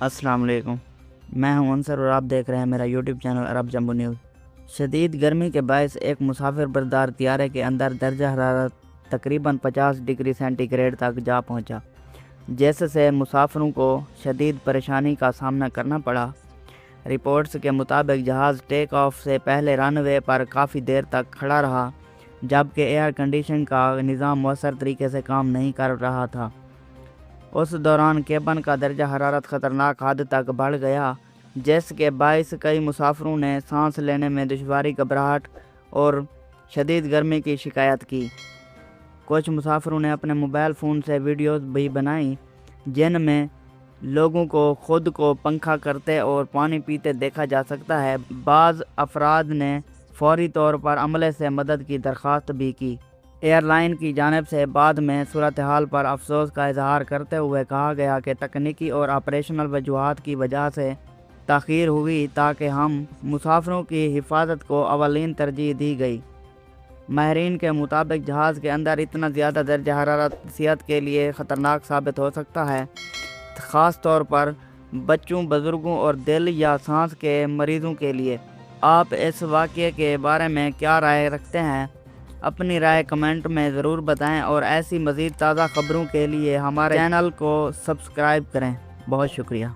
السلام علیکم، میں ہوں انصر اور آپ دیکھ رہے ہیں میرا یوٹیوب چینل عرب جمبو نیوز۔ شدید گرمی کے باعث ایک مسافر بردار طیارے کے اندر درجہ حرارت تقریباً 50 ڈگری سینٹی گریڈ تک جا پہنچا، جس سے مسافروں کو شدید پریشانی کا سامنا کرنا پڑا۔ رپورٹس کے مطابق جہاز ٹیک آف سے پہلے رن وے پر کافی دیر تک کھڑا رہا، جبکہ ایئر کنڈیشن کا نظام مؤثر طریقے سے کام نہیں کر رہا تھا۔ اس دوران کیبن کا درجہ حرارت خطرناک حد تک بڑھ گیا، جس کے باعث کئی مسافروں نے سانس لینے میں دشواری، گھبراہٹ اور شدید گرمی کی شکایت کی۔ کچھ مسافروں نے اپنے موبائل فون سے ویڈیوز بھی بنائیں، جن میں لوگوں کو خود کو پنکھا کرتے اور پانی پیتے دیکھا جا سکتا ہے۔ بعض افراد نے فوری طور پر عملے سے مدد کی درخواست بھی کی۔ ایئر لائن کی جانب سے بعد میں صورتحال پر افسوس کا اظہار کرتے ہوئے کہا گیا کہ تکنیکی اور آپریشنل وجوہات کی وجہ سے تاخیر ہوئی، تاکہ ہم مسافروں کی حفاظت کو اولین ترجیح دی گئی۔ ماہرین کے مطابق جہاز کے اندر اتنا زیادہ درجہ حرارت صحت کے لیے خطرناک ثابت ہو سکتا ہے، خاص طور پر بچوں، بزرگوں اور دل یا سانس کے مریضوں کے لیے۔ آپ اس واقعے کے بارے میں کیا رائے رکھتے ہیں؟ اپنی رائے کمنٹ میں ضرور بتائیں اور ایسی مزید تازہ خبروں کے لیے ہمارے چینل کو سبسکرائب کریں۔ بہت شکریہ۔